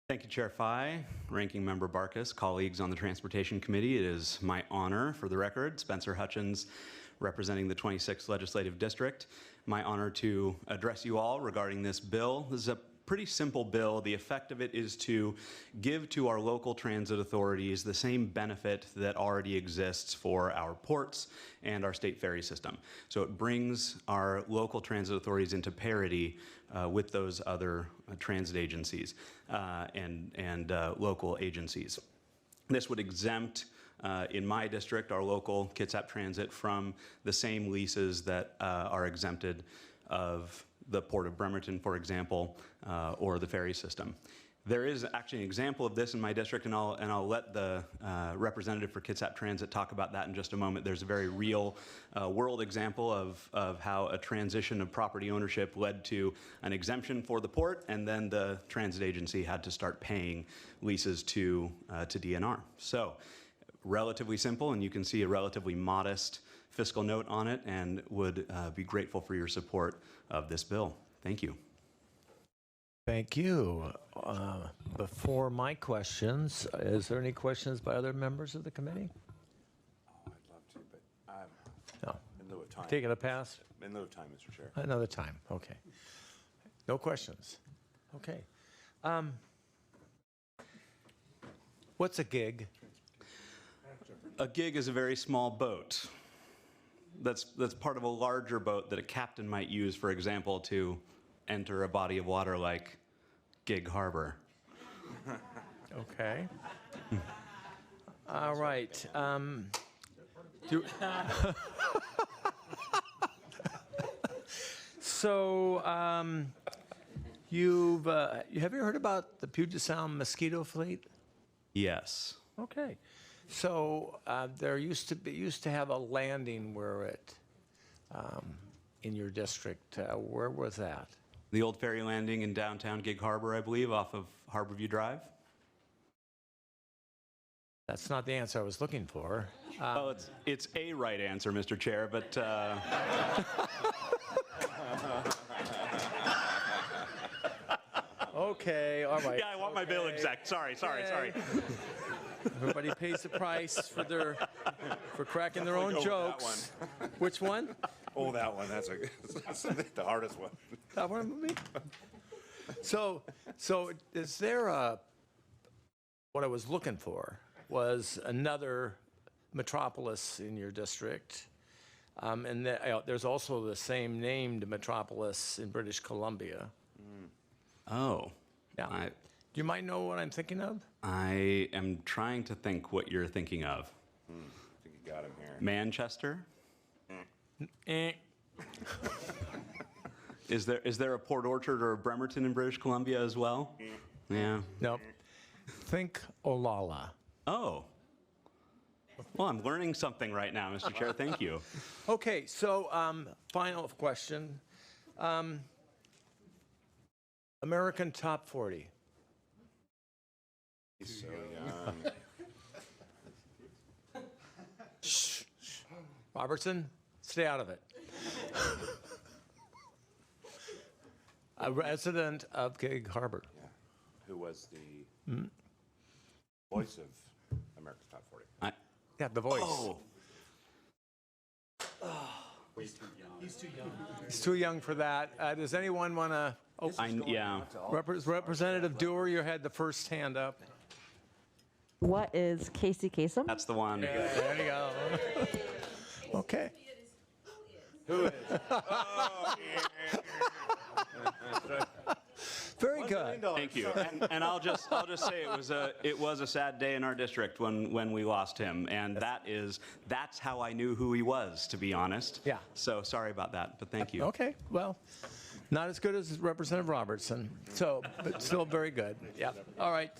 Thank you, Chair Fye, Ranking Member Barkas, colleagues on the Transportation Committee. It is my honor, for the record, Spencer Hutchins, representing the 26th Legislative District, my honor to address you all regarding this bill. This is a pretty simple bill. The effect of it is to give to our local transit authorities the same benefit that already exists for our ports and our state ferry system. So it brings our local transit authorities into parity with those other transit agencies and local agencies. This would exempt, in my district, our local Kitsap Transit from the same leases that are exempted of the Port of Bremerton, for example, or the ferry system. There is actually an example of this in my district, and I'll let the representative for Kitsap Transit talk about that in just a moment. There's a very real world example of how a transition of property ownership led to an exemption for the port, and then the transit agency had to start paying leases to DNR. So relatively simple, and you can see a relatively modest fiscal note on it, and would be grateful for your support of this bill. Thank you. Thank you. Before my questions, is there any questions by other members of the committee? Oh, I'd love to, but No. in lieu of time. Taking a pass? In lieu of time, Mr. Chair. Another time. Okay. No questions. Okay. What's a gig? A gig is a very small boat. That's part of a larger boat that a captain might use, for example, to enter a body of water like Gig Harbor. Okay. All right. So, have you heard about the Puget Sound mosquito fleet? Yes. Okay. So there used to have a landing where it in your district. Where was that? The old ferry landing in downtown Gig Harbor, I believe, off of Harborview Drive. That's not the answer I was looking for. Well, it's a right answer, Mr. Chair, but Okay, all right. yeah, I want my bill exact. Sorry. Everybody pays the price for cracking their own Definitely go with that jokes. Which one? Oh, that one. That's the hardest one. That one with me? So is there what I was looking for was another metropolis in your district. And there's also the same named metropolis in British Columbia. oh, Yeah. Do you might know what I'm thinking of? I am trying to think what you're thinking of. I think you got him here. Manchester? Eh. Is there a Port Orchard or a Bremerton in British Columbia as well? Yeah. Nope. Think Olalla. Oh. Well, I'm learning something right now, Mr. Chair. Thank you. Okay, so final question. American Top 40. He's so young. Shh. Robertson, stay out of it. A resident of Gig Harbor. Yeah. Who was the voice of America's Top 40? Yeah, the voice. Oh. He's too young for that. Does anyone want to? Oh, Yeah. Representative Dewar, you had the first hand up. What is Casey Kasem? That's the one. There you go. Okay. Who is? Oh, Very good. Thank you. And I'll just say it was a sad day in our district when we lost him, and that's how I knew who he was, to be honest. Yeah. So sorry about that, but thank you. Okay. Well, not as good as Representative Robertson. So, but still very good. Yeah. All right.